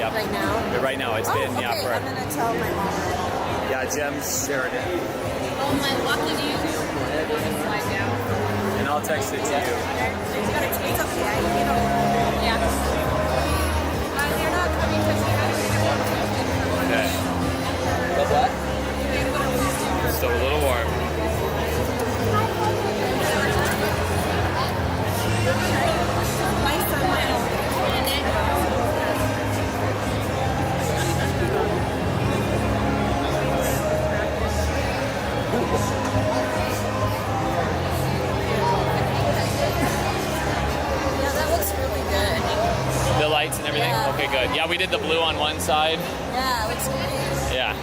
Yeah. Right now? Right now, it's been, okay. yeah, for... I'm going to tell my mom. Yeah, Jem's sharing it. Oh, my lucky you. Slide down. And I'll text it to you. It's okay. You know. Yeah. They're not coming because they had to get one. Okay. What's that? Still a little warm. My son went over. Yeah, that looks really good. The lights and everything? Yeah. Okay, good. Yeah, we did the blue on one side. Yeah, it looks great. Yeah.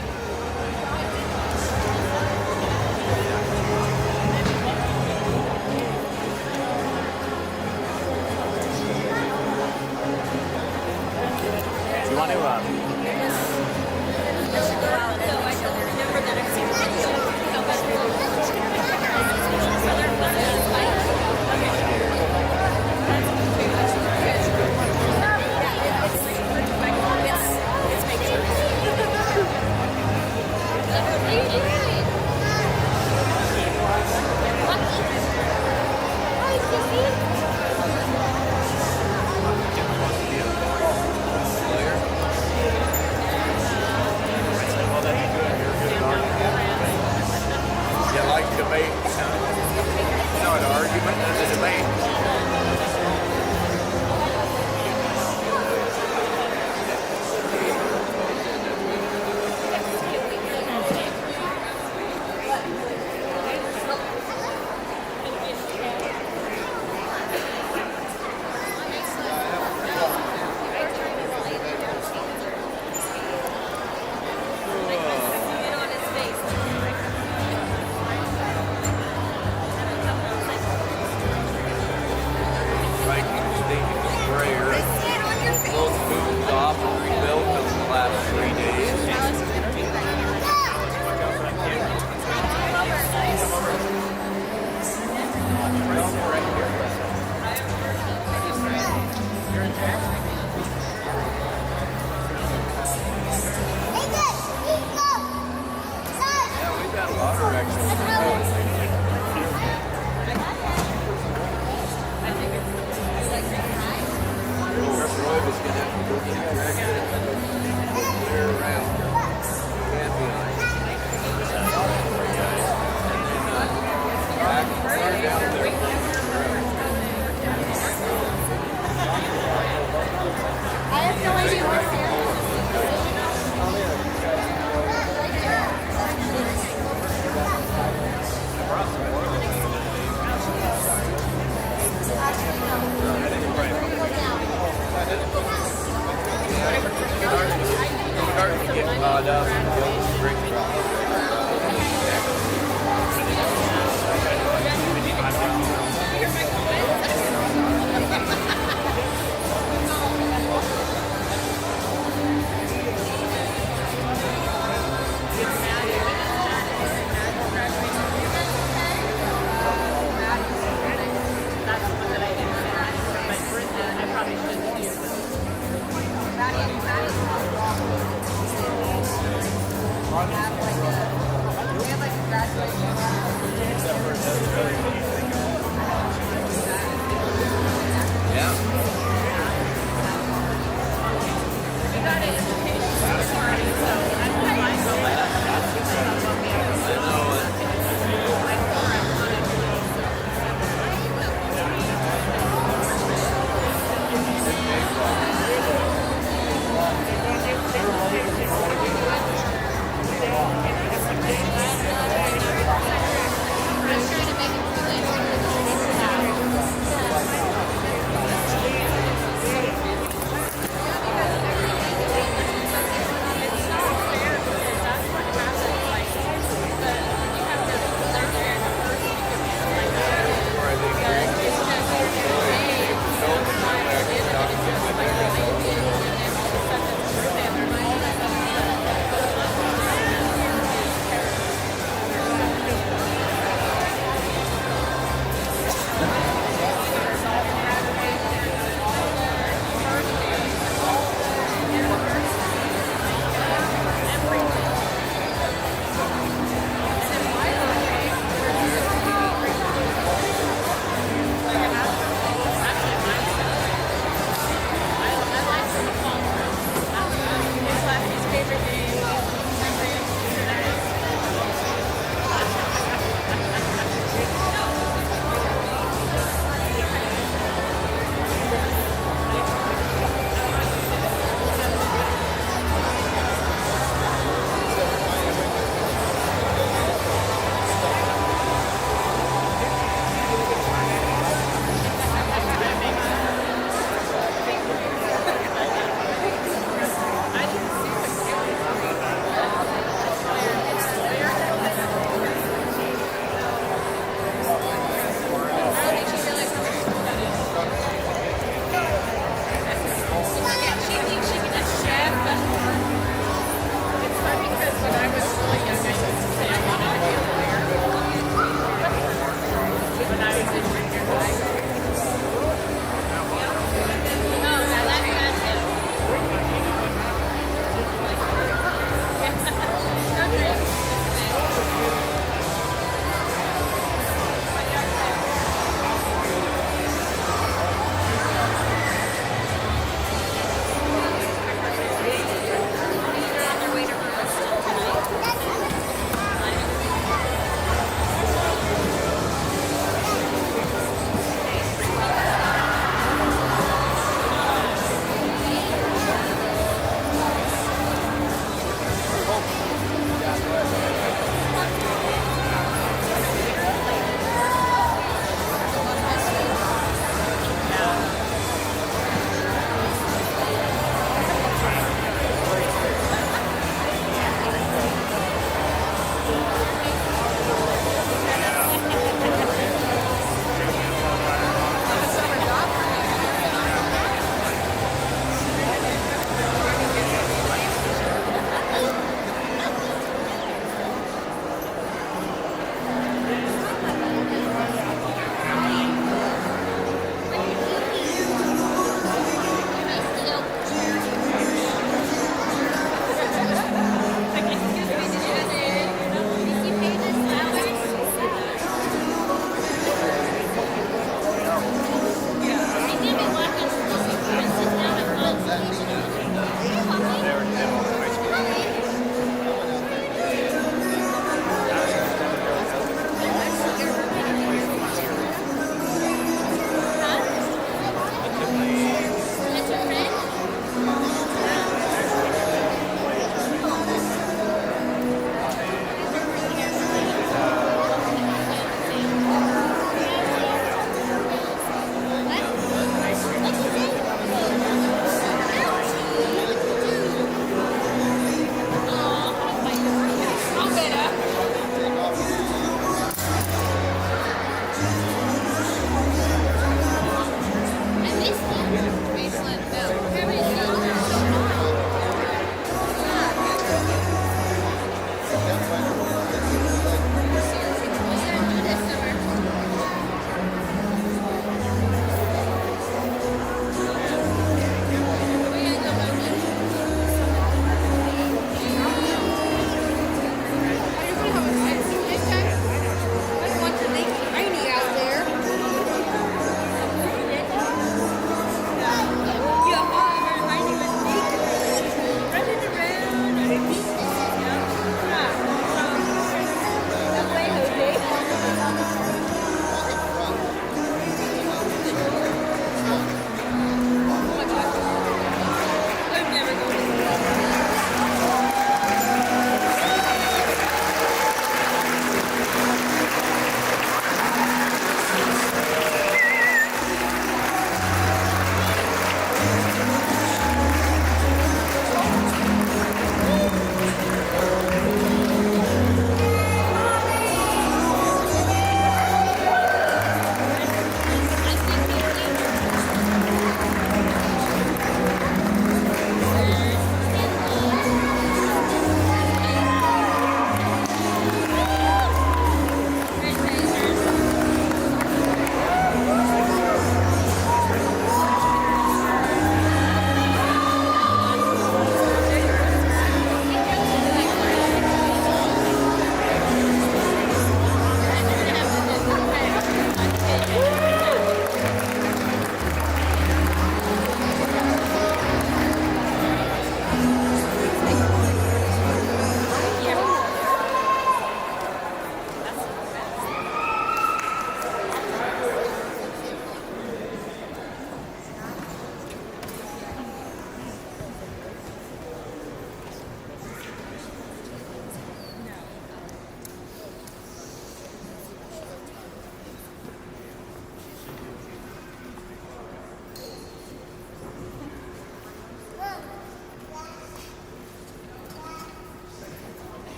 Do you want to, I should go out and make sure they're remember that I've seen it's You like debate? Not an argument, it's a debate. Those moved off and rebuilt in the last 3 days. Yeah, we've got a lot of directions. Roy was going to have to go clear around. Can't be nice. Back clear down there. I have no idea what's there. Starting to get caught up in the old spring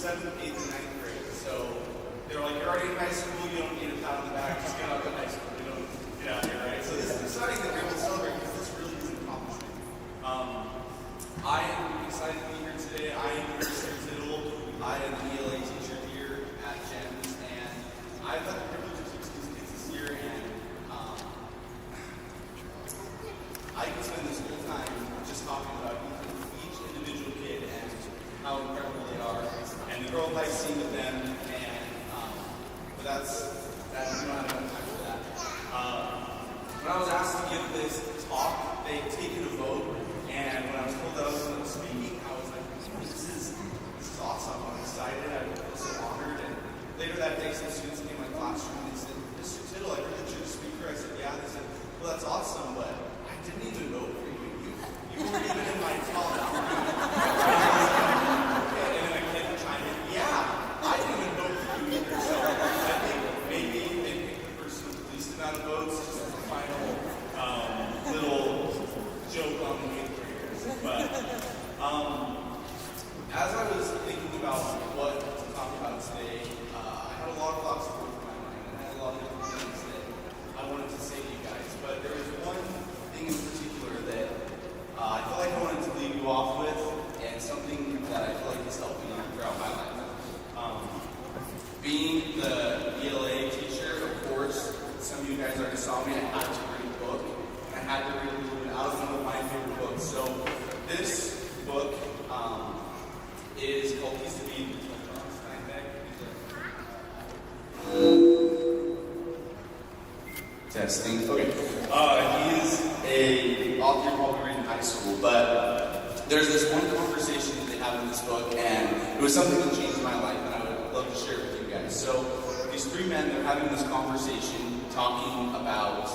7th, 8th, and 9th grade. So they're like, you're already in high school, you don't need a pat on the back, just get out of high school, you don't get out here, right? So this is exciting that we're able to celebrate because this really is an accomplishment. I am excited to be here today. I am Mr. Tittle. I am the ELA teacher here at GEMS, and I've had the privilege of teaching these kids this year, and I can spend this whole time just talking about each individual kid and how incredible they are, and the growth I've seen with them, and but that's we don't have enough time for that. When I was asked to give this talk, they'd taken a vote, and when I was told that I was going to be speaking, I was like, this is awesome. I'm excited. I feel so honored. And later that day, some students came to my classroom and they said, Mr. Tittle, I heard that you're a speaker. I said, yeah. They said, well, that's awesome, but I didn't even vote for you. You weren't even in my top three. And then a kid chimed in, yeah, I didn't even vote for you either. So I think maybe they picked the person with the least amount of votes just as a final little joke on the way through years. But as I was thinking about what to talk about today, I had a lot of thoughts going through my mind, and I had a lot of different things that I wanted to say to you guys. But there was one thing in particular that I felt like I wanted to leave you off with, and something that I feel like has helped me throughout my life. Being the ELA teacher, of course, some of you guys already saw me, I had to read a book, and I had to read a little bit out of one of my favorite books. So this book is called He's to Be Testing. Okay. He's a author you probably read in high school, but there's this one conversation that they have in this book, and it was something that changed my life, and I would love to share it with you guys. So these three men, they're having this conversation, talking about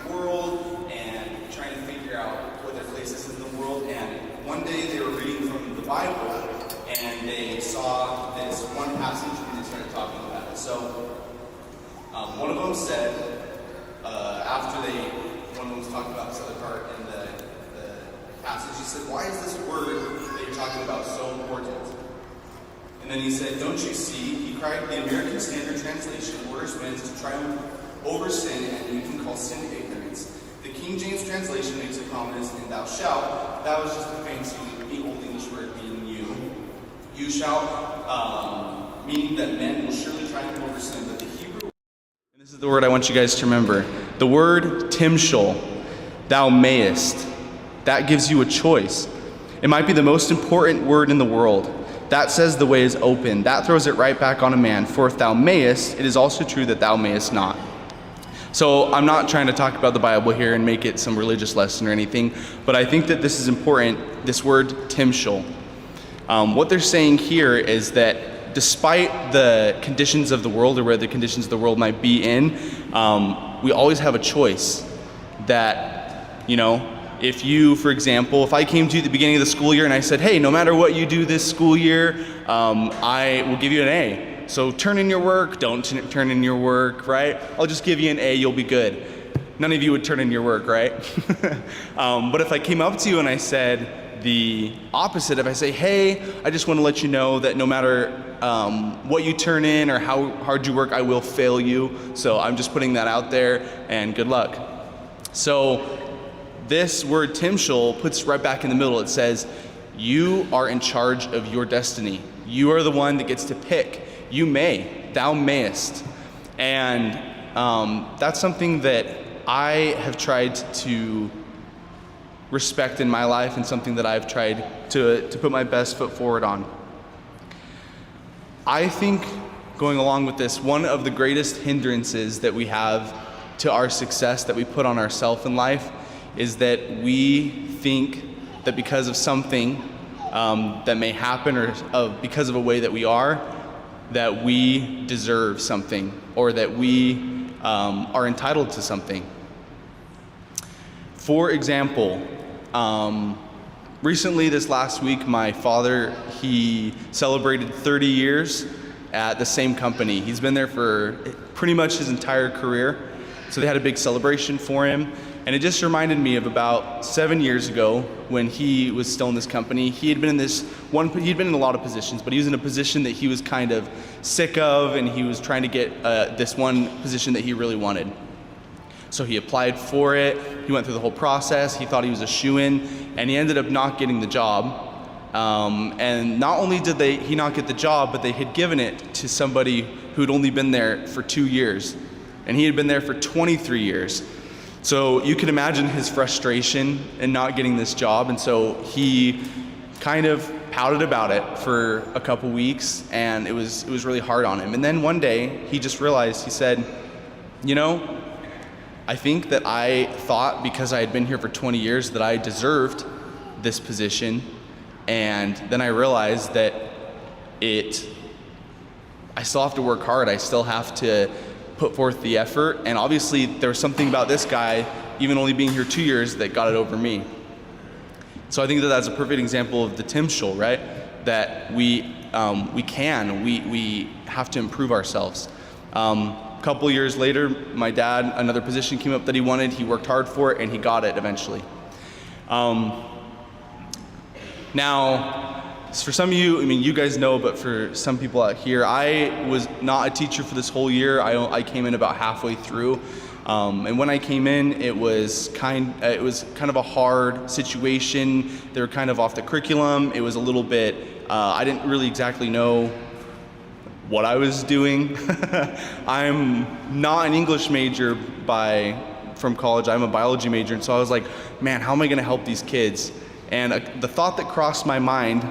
the world and trying to figure out what their place is in the world. And one day they were reading from the Bible, and they saw this one passage, and they started talking about it. So one of them said, one of them was talking about this other part in the passage, he said, why is this word that you're talking about so important? And then he said, don't you see, he cried, the American Standard Translation orders men to triumph over sin, and we can call sin ignorance. The King James translation makes a comment in thou shalt. That was just a fancy Old English word meaning you. You shall, meaning that men will surely triumph over sin. But the Hebrew, and this is the word I want you guys to remember, the word timshol, thou mayest, that gives you a choice. It might be the most important word in the world. That says the way is open. That throws it right back on a man. For if thou mayest, it is also true that thou mayest not. So I'm not trying to talk about the Bible here and make it some religious lesson or anything, but I think that this is important, this word timshol. What they're saying here is that despite the conditions of the world or where the conditions of the world might be in, we always have a choice that, if you, for example, if I came to you at the beginning of the school year and I said, hey, no matter what you do this school year, I will give you an A. So turn in your work, don't turn in your work, right? I'll just give you an A, you'll be good. None of you would turn in your work, right? But if I came up to you and I said the opposite, if I say, hey, I just want to let you know that no matter what you turn in or how hard you work, I will fail you. So I'm just putting that out there, and good luck. So this word timshol puts right back in the middle. It says, you are in charge of your destiny. You are the one that gets to pick. You may, thou mayest. And that's something that I have tried to respect in my life, and something that I've tried to put my best foot forward on. I think, going along with this, one of the greatest hindrances that we have to our success that we put on ourselves in life is that we think that because of something that may happen, or because of a way that we are, that we deserve something, or that we are entitled to something. For example, recently this last week, my father, he celebrated 30 years at the same company. He's been there for pretty much his entire career. So they had a big celebration for him, And it just reminded me of about 7 years ago when he was still in this company. He had been in he'd been in a lot of positions, but he was in a position that he was kind of sick of, and he was trying to get this one position that he really wanted. So he applied for it, he went through the whole process, he thought he was a shoo-in, and he ended up not getting the job. And not only did he not get the job, but they had given it to somebody who'd only been there for 2 years, and he had been there for 23 years. So you can imagine his frustration in not getting this job, and so he kind of pouted about it for a couple weeks, and it was really hard on him. And then one day, he just realized, he said, you know, I think that I thought because I had been here for 20 years that I deserved this position, and then I realized that I still have to work hard, I still have to put forth the effort, and obviously there was something about this guy, even only being here 2 years, that got it over me. So I think that that's a perfect example of the Timshul, right? That we have to improve ourselves. A couple years later, my dad, another position came up that he wanted, he worked hard for it, and he got it eventually. Now, for some of you, I mean, you guys know, but for some people out here, I was not a teacher for this whole year. I came in about halfway through, and when I came in, it was kind of a hard situation. They were kind of off the curriculum. It was a little bit. I didn't really exactly know what I was doing. I'm not an English major from college. I'm a biology major, and so I was like, man, how am I going to help these kids? And the thought that crossed my mind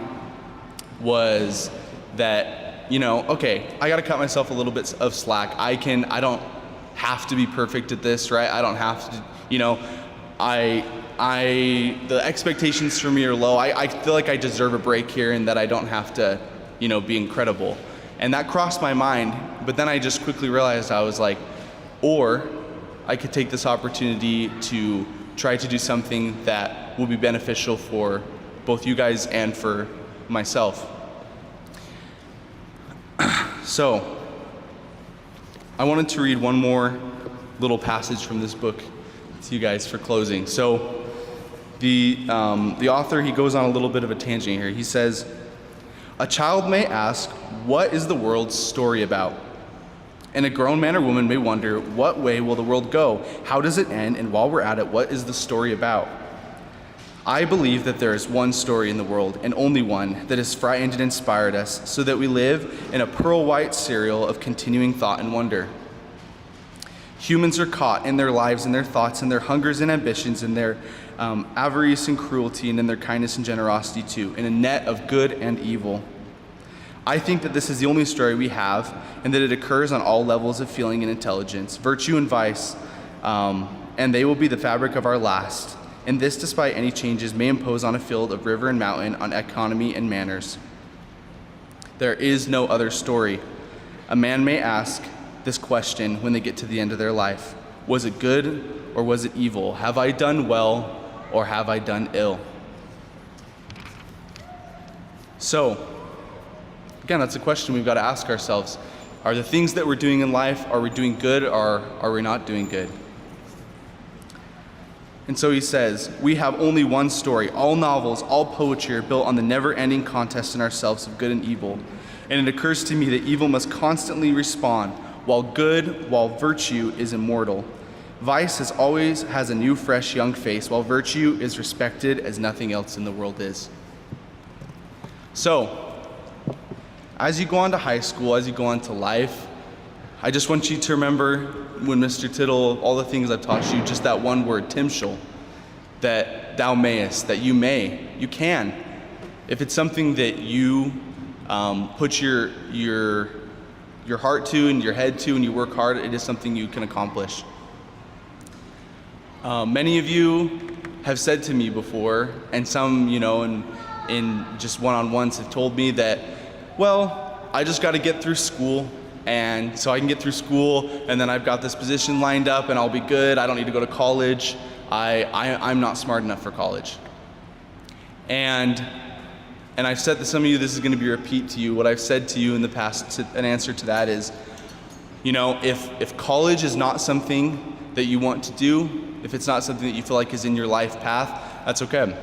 was that, you know, okay, I got to cut myself a little bit of slack. I don't have to be perfect at this, right? I don't have to, you know, the expectations for me are low. I feel like I deserve a break here, and that I don't have to, you know, be incredible. And that crossed my mind, but then I just quickly realized, I was like, or I could take this opportunity to try to do something that will be beneficial for both you guys and for myself. So, I wanted to read one more little passage from this book to you guys for closing. So, the author, he goes on a little bit of a tangent here. He says, "A child may ask, what is the world's story about? And a grown man or woman may wonder, what way will the world go? How does it end? And while we're at it, what is the story about? I believe that there is one story in the world, and only one, that has frightened and inspired us, so that we live in a pearl-white serial of continuing thought and wonder. Humans are caught in their lives and their thoughts and their hungers and ambitions and their avarice and cruelty and in their kindness and generosity too, in a net of good and evil. I think that this is the only story we have, and that it occurs on all levels of feeling and intelligence, virtue and vice, and they will be the fabric of our last. And this despite any changes may impose on a field of river and mountain, on economy and manners. There is no other story. A man may ask this question when they get to the end of their life. Was it good or was it evil? Have I done well or have I done ill?" So, again, that's a question we've got to ask ourselves. Are the things that we're doing in life, are we doing good or are we not doing good? And so he says, we have only one story. All novels, all poetry are built on the never-ending contest in ourselves of good and evil. And it occurs to me that evil must constantly respond, while virtue is immortal. Vice always has a new, fresh, young face, while virtue is respected as nothing else in the world is. So, as you go on to high school, as you go on to life, I just want you to remember when Mr. Tittle, all the things I've taught you, just that one word, Timshul, that thou mayest, that you can. If it's something that you put your heart to and your head to and you work hard, it is something you can accomplish. Many of you have said to me before, and some, in just one-on-ones have told me that, well, I just got to get through school, and so I can get through school, and then I've got this position lined up, and I'll be good. I don't need to go to college. I'm not smart enough for college. And I've said to some of you, this is going to be a repeat to you. What I've said to you in the past, an answer to that is, if college is not something that you want to do, if it's not something that you feel like is in your life path, that's okay.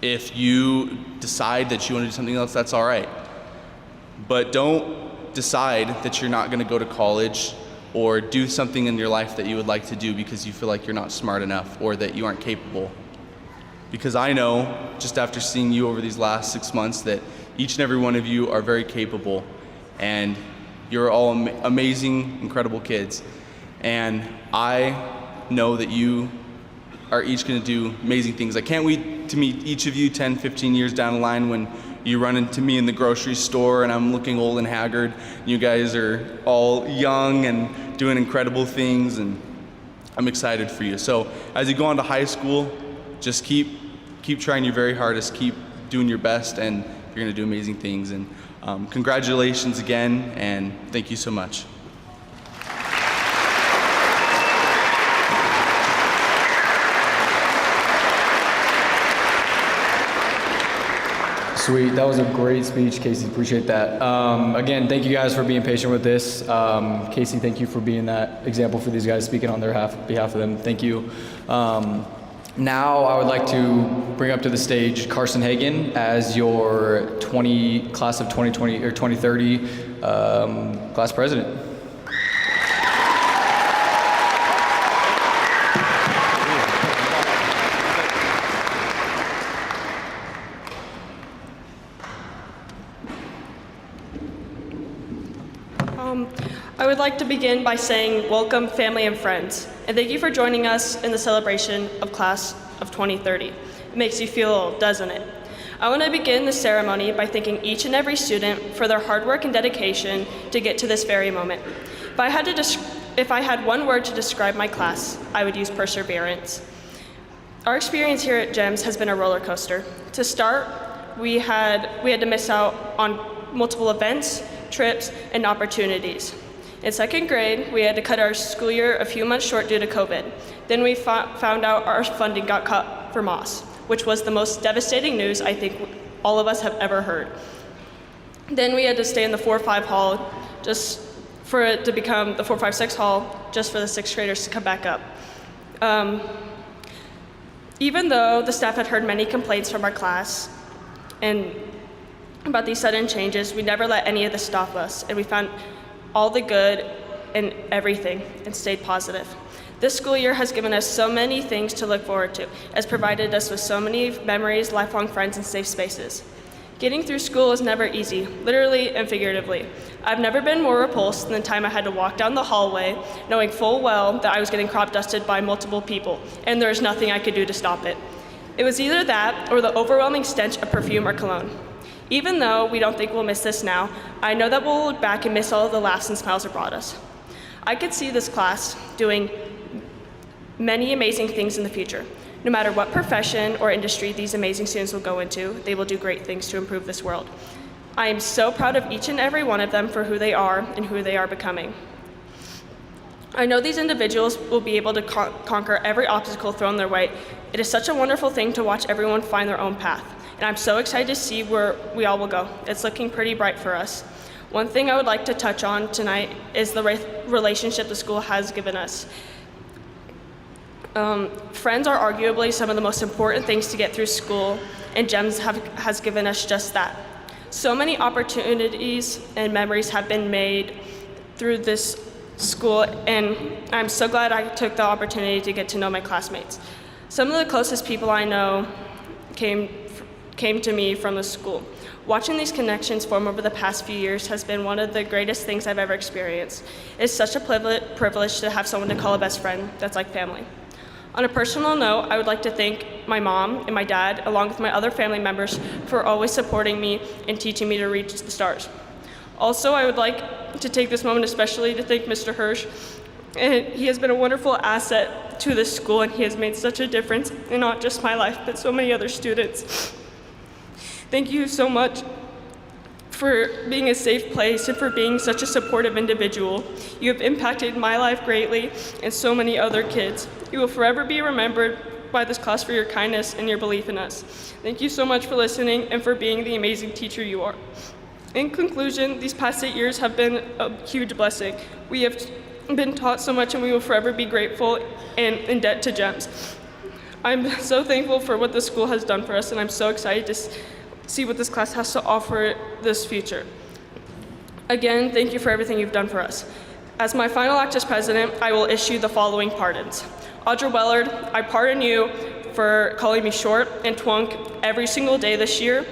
If you decide that you want to do something else, that's all right. But don't decide that you're not going to go to college or do something in your life that you would like to do because you feel like you're not smart enough or that you aren't capable. Because I know, just after seeing you over these last 6 months, that each and every one of you are very capable, and you're all amazing, incredible kids. And I know that you are each going to do amazing things. I can't wait to meet each of you 10, 15 years down the line when you run into me in the grocery store and I'm looking old and haggard. You guys are all young and doing incredible things, and I'm excited for you. So as you go on to high school, just keep trying your very hardest, keep doing your best, and you're going to do amazing things. And congratulations again, and thank you so much. Sweet, that was a great speech, Casey, appreciate that. Again, thank you guys for being patient with this. Casey, thank you for being that example for these guys, speaking on their behalf of them, thank you. Now I would like to bring up to the stage Carson Hagan as your class of 2020 or 2030 class president. I would like to begin by saying welcome, family and friends, and thank you for joining us in the celebration of Class of 2030. It makes you feel old, doesn't it? I want to begin the ceremony by thanking each and every student for their hard work and dedication to get to this very moment. If I had one word to describe my class, I would use perseverance. Our experience here at GEMS has been a roller coaster. To start, we had to miss out on multiple events, trips, and opportunities. In second grade, we had to cut our school year a few months short due to COVID. Then we found out our funding got cut for Moss, which was the most devastating news I think all of us have ever heard. Then we had to stay in the 4-5 hall just for it to become the 4-5-6 hall, just for the sixth graders to come back up. Even though the staff had heard many complaints from our class and about these sudden changes, we never let any of this stop us, and we found all the good in everything and stayed positive. This school year has given us so many things to look forward to, has provided us with so many memories, lifelong friends, and safe spaces. Getting through school is never easy, literally and figuratively. I've never been more repulsed than the time I had to walk down the hallway, knowing full well that I was getting crop dusted by multiple people, and there was nothing I could do to stop it. It was either that or the overwhelming stench of perfume or cologne. Even though we don't think we'll miss this now, I know that we'll look back and miss all of the laughs and smiles it brought us. I could see this class doing many amazing things in the future. No matter what profession or industry these amazing students will go into, they will do great things to improve this world. I am so proud of each and every one of them for who they are and who they are becoming. I know these individuals will be able to conquer every obstacle thrown their way. It is such a wonderful thing to watch everyone find their own path. And I'm so excited to see where we all will go. It's looking pretty bright for us. One thing I would like to touch on tonight is the relationship the school has given us. Friends are arguably some of the most important things to get through school, and GEMS has given us just that. So many opportunities and memories have been made through this school, and I'm so glad I took the opportunity to get to know my classmates. Some of the closest people I know came to me from the school. Watching these connections form over the past few years has been one of the greatest things I've ever experienced. It's such a privilege to have someone to call a best friend that's like family. On a personal note, I would like to thank my mom and my dad, along with my other family members, for always supporting me and teaching me to reach the stars. Also, I would like to take this moment especially to thank Mr. Hirsch. He has been a wonderful asset to this school, and he has made such a difference in not just my life, but so many other students. Thank you so much for being a safe place and for being such a supportive individual. You have impacted my life greatly and so many other kids. You will forever be remembered by this class for your kindness and your belief in us. Thank you so much for listening and for being the amazing teacher you are. In conclusion, these past 8 years have been a huge blessing. We have been taught so much, and we will forever be grateful and in debt to GEMS. I'm so thankful for what the school has done for us, and I'm so excited to see what this class has to offer this future. Again, thank you for everything you've done for us. As my final act as president, I will issue the following pardons. Audra Wellard, I pardon you for calling me short and twunk every single day this year.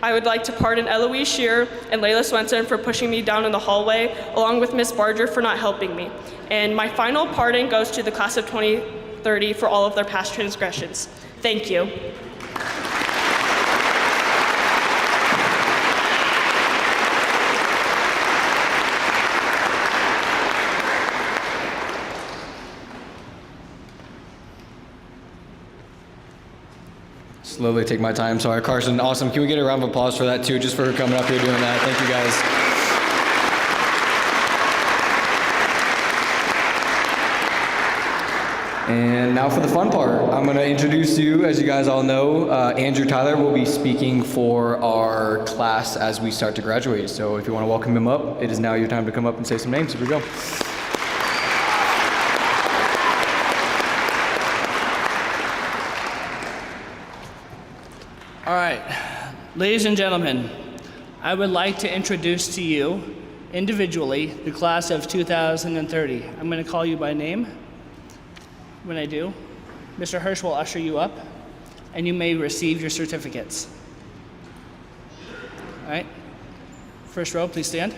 I would like to pardon Eloise Shearer and Layla Swenson for pushing me down in the hallway, along with Miss Barger for not helping me. And my final pardon goes to the class of 2030 for all of their past transgressions. Thank you. Slowly take my time. Sorry, Carson, awesome. Can we get a round of applause for that too, just for coming up here doing that? Thank you guys. And now for the fun part. I'm going to introduce you, as you guys all know, Andrew Tyler will be speaking for our class as we start to graduate. So if you want to welcome him up, it is now your time to come up and say some names. Here we go. All right, ladies and gentlemen, I would like to introduce to you individually the class of 2030. I'm going to call you by name. When I do, Mr. Hirsch will usher you up, and you may receive your certificates. All right, first row, please stand.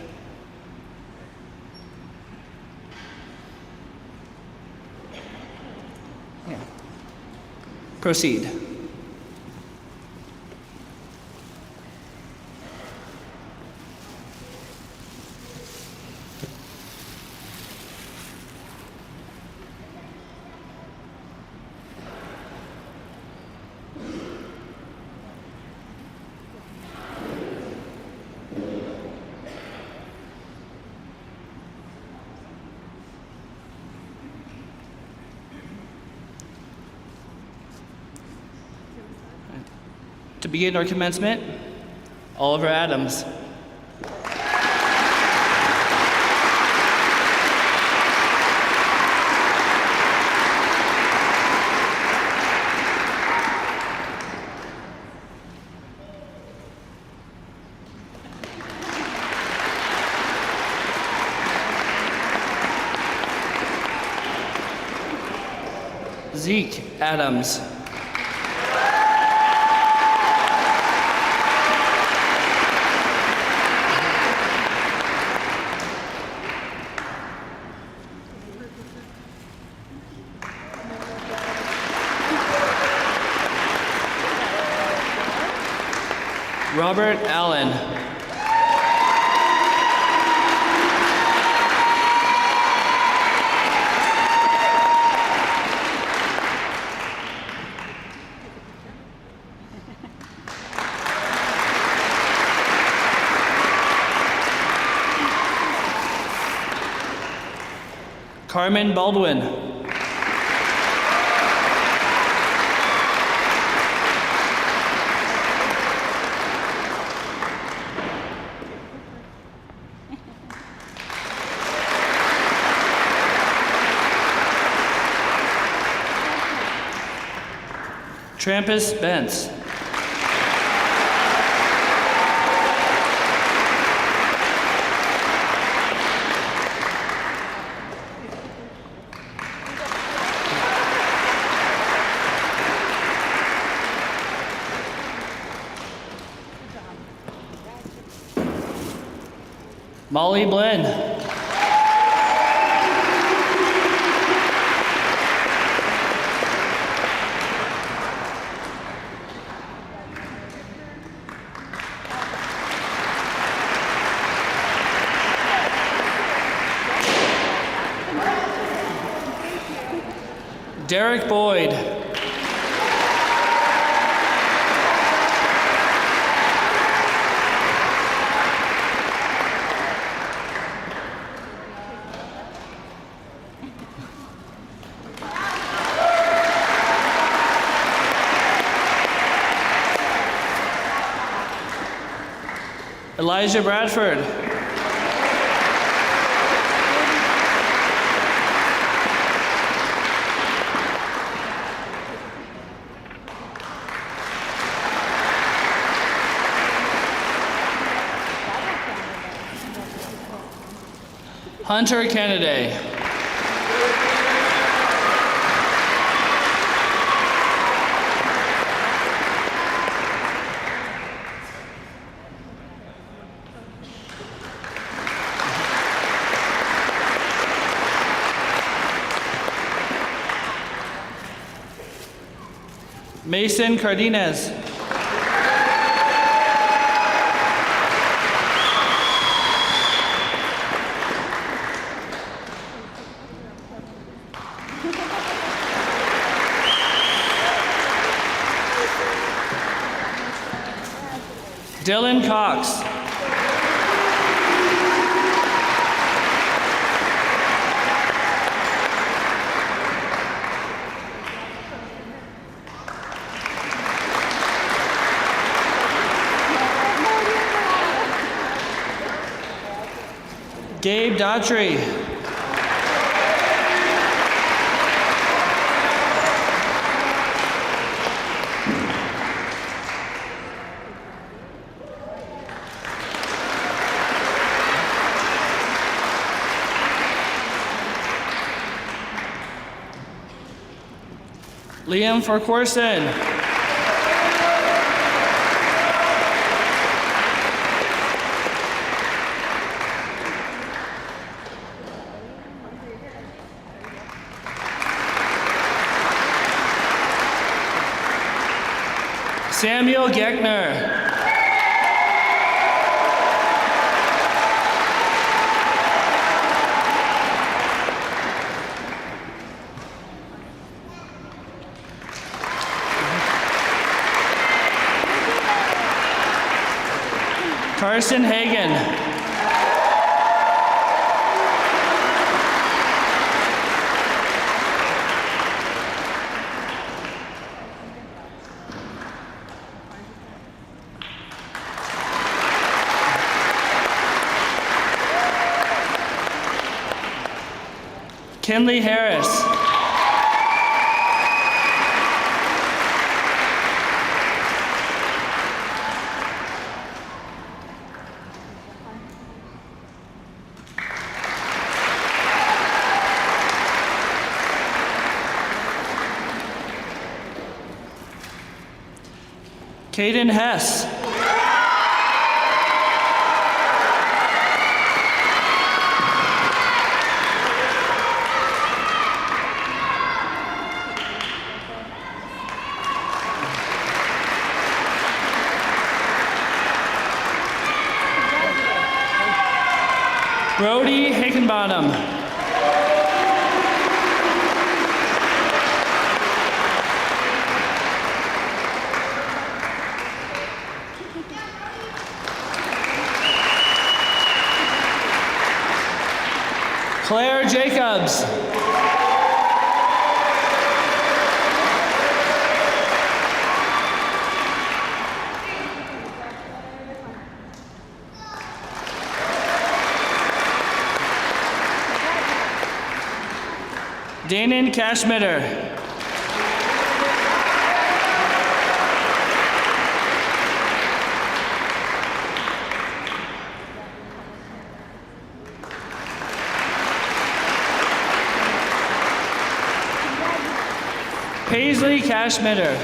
Yeah. Proceed. To begin our commencement, Oliver Adams. Zeke Adams. Robert Allen. Carmen Baldwin. Trampus Bentz. Molly Blinn. Derek Boyd. Elijah Bradford. Hunter Kennedy. Mason Cardenas. Dylan Cox. Gabe Daughtry. Liam Forcorson. Samuel Geckner. Carson Hagan. Kinley Harris. Caden Hess. Brody Hickenbottom. Claire Jacobs. Danon Cashmitter. Paisley Cashmitter.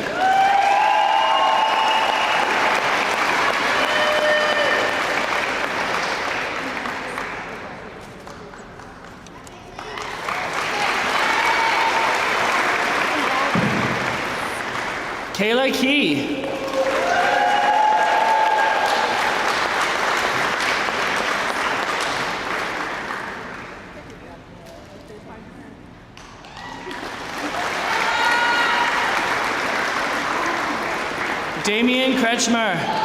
Kayla Key. Damian Kretschmer.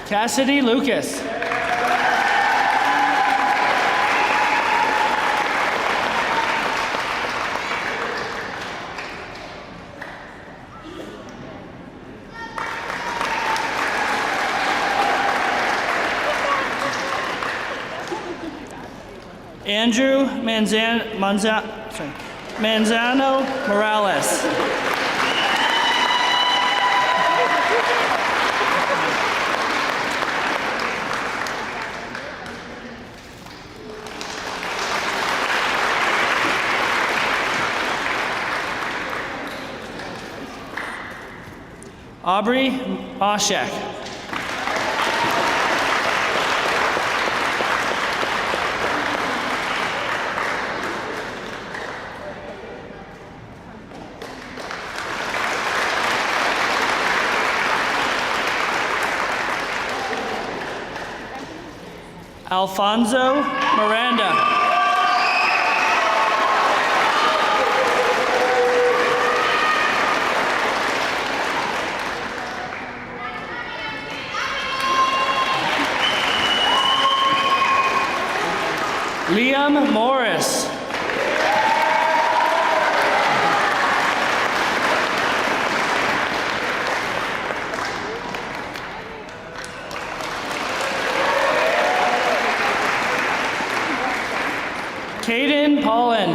Cassidy Lucas. Andrew Manzano Morales. Aubrey Oshek. Alfonso Miranda. Liam Morris. Caden Paulin.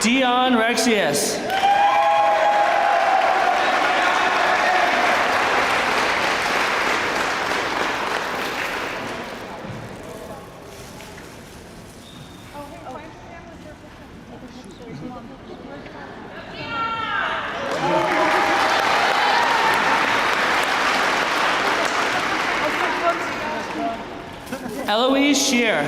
Dion Rexius. Eloise Shear.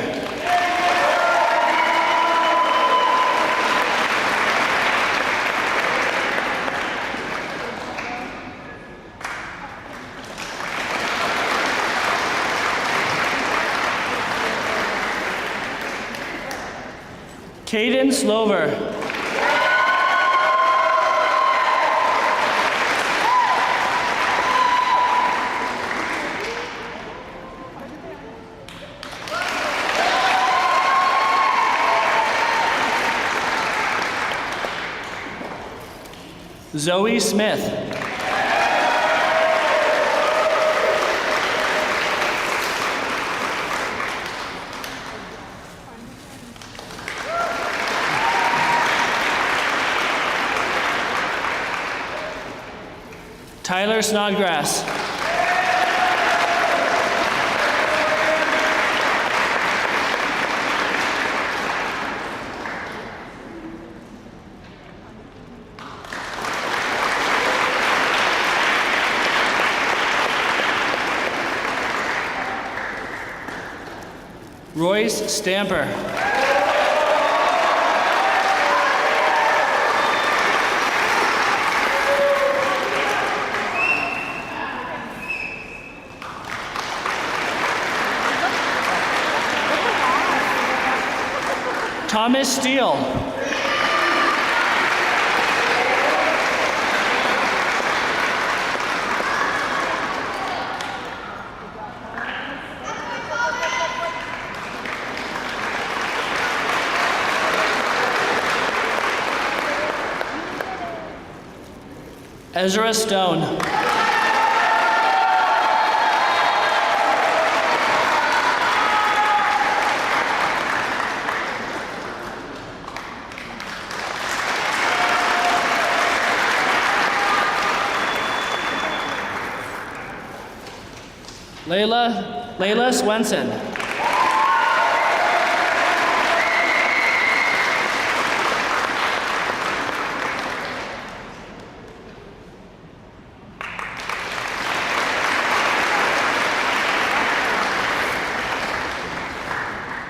Caden Slover. Zoe Smith. Tyler Snodgrass. Royce Stamper. Thomas Steele. Ezra Stone. Layla Swenson.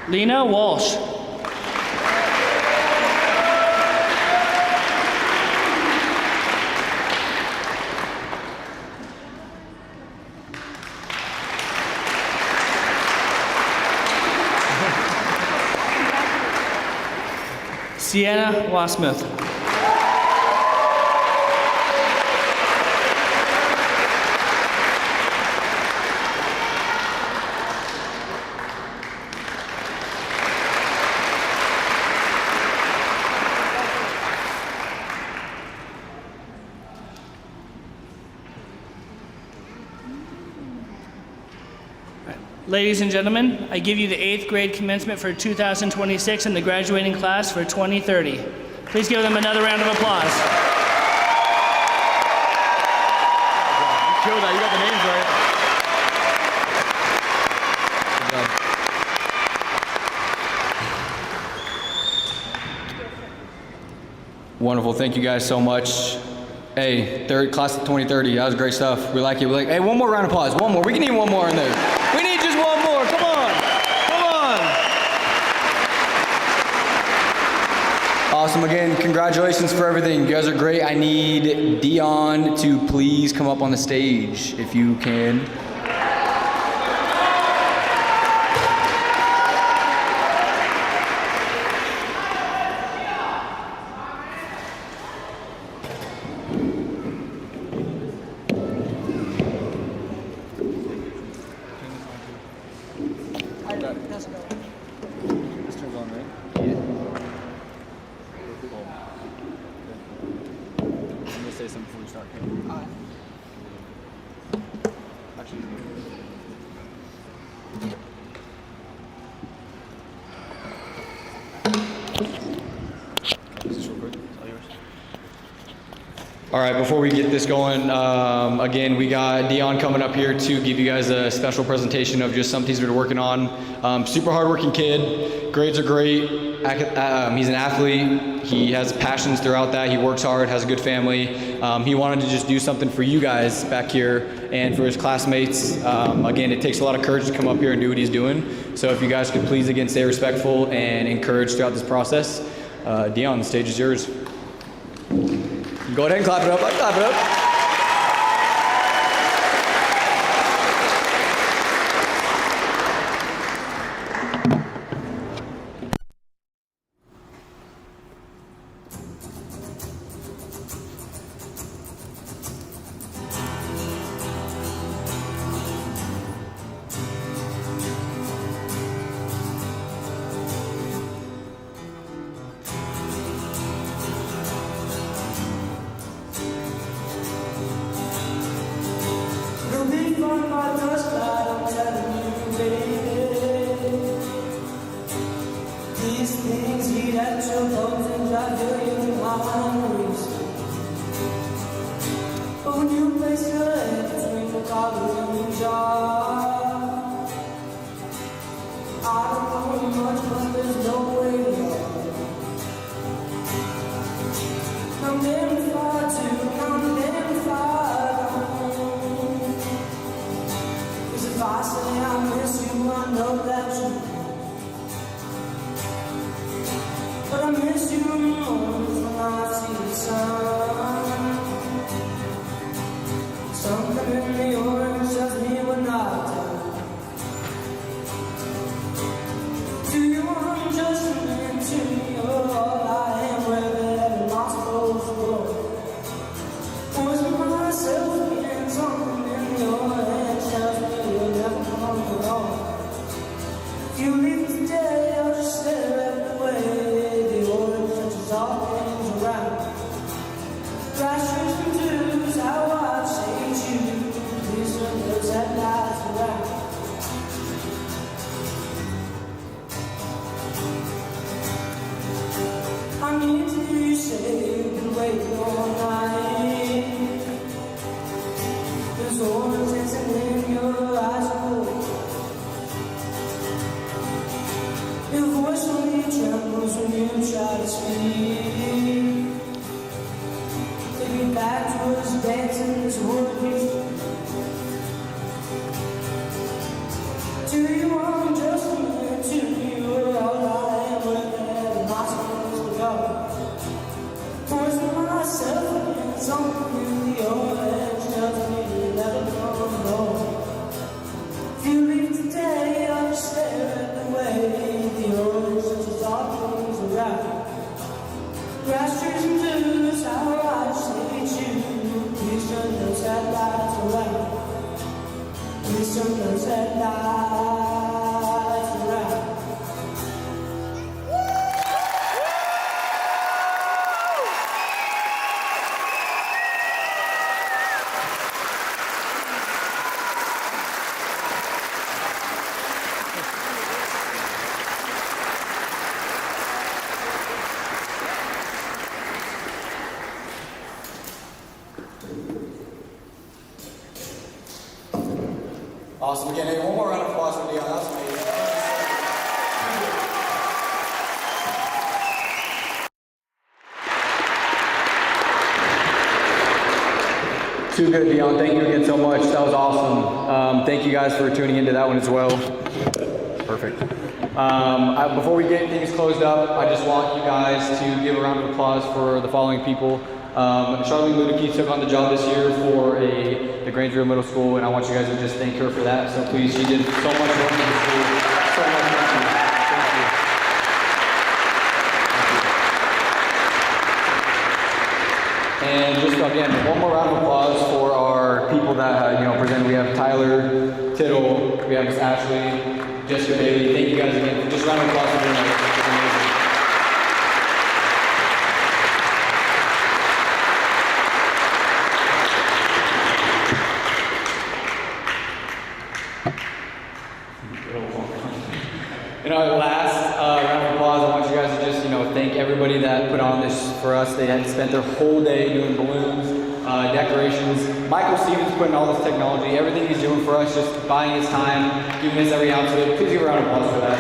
Lena Walsh. Sienna Wasmuth. Ladies and gentlemen, I give you the 8th grade commencement for 2026 and the graduating class for 2030. Please give them another round of applause. You killed that. You got the names right. Good job. Wonderful. Thank you guys so much. Hey, class of 2030. That was great stuff. We like it. Hey, one more round of applause. One more. We can need one more in there. We need just one more. Come on. Come on. Awesome. Again, congratulations for everything. You guys are great. I need Dion to please come up on the stage if you can. Say something before we start. Actually, this is real quick. It's all yours. All right, before we get this going, again, we got Dion coming up here to give you guys a special presentation of just some things we're working on. Super hardworking kid, grades are great. He's an athlete. He has passions throughout that. He works hard, has a good family. He wanted to just do something for you guys back here and for his classmates. Again, it takes a lot of courage to come up here and do what he's doing. So if you guys could please, again, stay respectful and encourage throughout this process. Dion, the stage is yours. Go ahead and clap it up. Clap it up. These things he had to hold and I feel you memories. But when you place your head between the collar and the jar, I don't know much, but there's no way on. I'm never far too, I'm never far gone. 'Cause if I say I miss you, I know that you. But I miss you most when I see the sun. Something in the orange tells me we're not done. Do you want just a minute to me? Oh, all I am, wherever am I supposed to go? Was it myself again? Something in the orange tells me you'll never come along. If you leave today, I'll just stare at the way all things around. Crashes and twos, how I chase you. These windows that lights around. I need to hear you say you've been waiting all night. There's orange dancing in your eyes. Your voice only trembles when you try to speak. Take me back towards dancing this world used to. Do you want just a minute to me? You're all I am, where am I supposed to go? Poison myself again, something in the orange tells me you'll never come home. If you leave today, I'll just stare at the way the orange touches all things around. Grass, trees, and blues, how I just hate you. Please turn those headlights around. Please turn those headlights around. Awesome. Again, hey, one more round of applause for Dion. That's amazing. Too good, Dion. Thank you again so much. That was awesome. Thank you guys for tuning into that one as well. Perfect. Before we get things closed up, I just want you guys to give a round of applause for the following people. Charlene Ludicky took on the job this year for the Grangeville Middle School, and I want you guys to just thank her for that. So please, she did so much work in the school. So much. Thank you. And just again, one more round of applause for our people that presented. We have Tyler Tittle, we have Miss Ashley, Jessica Bailey. Thank you guys again. Just a round of applause for doing that. It's amazing. In our last round of applause, I want you guys to just, thank everybody that put on this for us. They had spent their whole day doing balloons, decorations. Michael Stevens putting all this technology, everything he's doing for us, just buying his time, giving us every ounce of it. Please give a round of applause for that.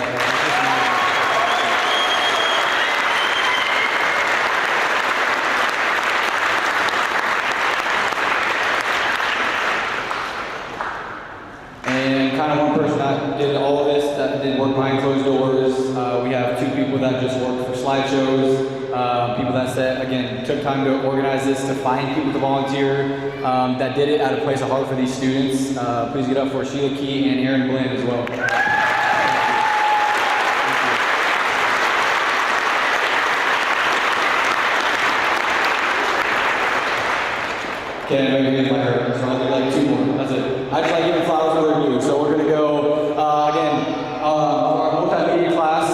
And kind of one person that did all of this, that did work behind closed doors. We have two people that just worked for slideshows. People that took time to organize this, to find people to volunteer, that did it at a place of heart for these students. Please get up for Sheila Key and Aaron Blinn as well. Okay, I know you guys might hurt, so I'll do like two more. That's it. I just like giving flowers where they're due. So we're gonna go our multimedia class.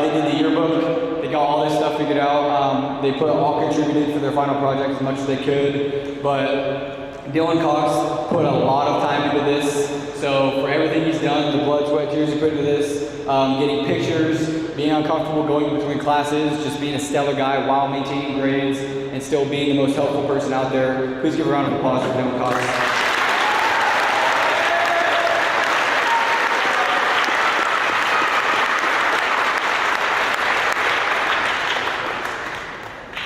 They did the yearbook. They got all this stuff figured out. They all contributed for their final project as much as they could. But Dylan Cox put a lot of time into this. So for everything he's done, the blood, sweat, tears he put into this, getting pictures, being uncomfortable going between classes, just being a stellar guy while maintaining grades, and still being the most helpful person out there. Please give a round of applause for Dylan Cox.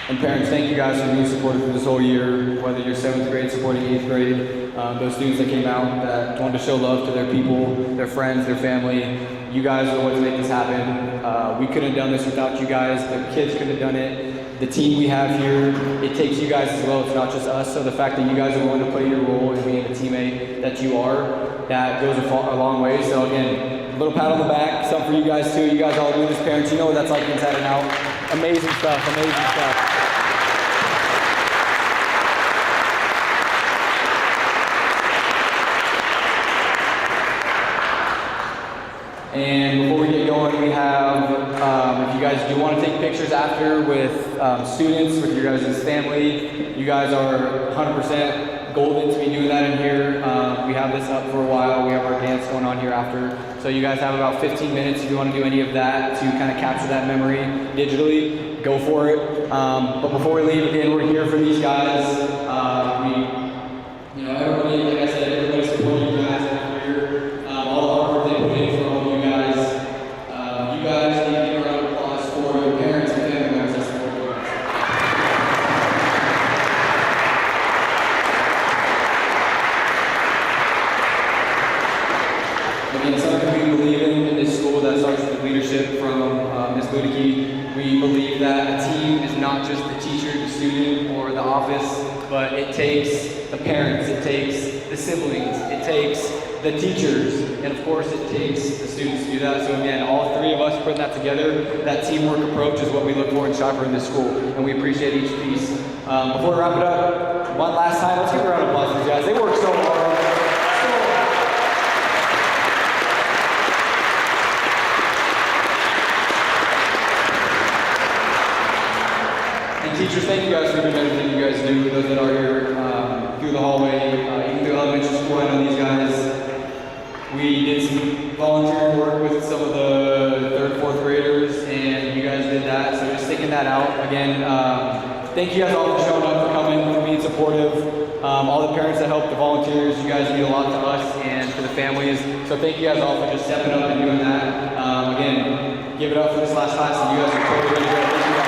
And parents, thank you guys for being supportive through this whole year, whether you're 7th grade supporting 8th grade, those students that came out that wanted to show love to their people, their friends, their family. You guys are the ones that make this happen. We couldn't have done this without you guys. The kids couldn't have done it. The team we have here, it takes you guys as well. It's not just us. So the fact that you guys are willing to play your role and being the teammate that you are, that goes a long way. So again, a little pat on the back, something for you guys too. You guys all do this, parents. You know what that's like inside and out. Amazing stuff, amazing stuff. And before we get going, we have, if you guys do want to take pictures after with students, with your guys' family, you guys are 100% golden to be doing that in here. We have this up for a while. We have our dance going on here after. So you guys have about 15 minutes if you want to do any of that to kind of capture that memory digitally. Go for it. But before we leave, again, we're here for these guys. Everybody, like I said, everybody's supporting you guys here. All the hard work they put in for all of you guys. You guys need to give a round of applause for your parents and family members that support you guys. Again, something we believe in this school that starts with leadership from Ms. Ludicky. We believe that a team is not just the teacher, the student, or the office, but it takes the parents, it takes the siblings, it takes the teachers, and of course it takes the students to do that. So again, all three of us putting that together, that teamwork approach is what we look for in strive for in this school, and we appreciate each piece. Before we wrap it up, one last time, let's give a round of applause to these guys. They work so hard. Teachers, thank you guys for doing everything you guys do. Those that are here through the hallway, even through elementary school, I know these guys. We did some volunteer work with some of the 3rd, 4th graders, and you guys did that. So just sticking that out. Again, thank you guys all for showing up, for coming, for being supportive. all the parents that helped, the volunteers, you guys mean a lot to us and to the families. So thank you guys all for just stepping up and doing that. Again, give it up for this last class, and you guys are totally really good. Thank you guys.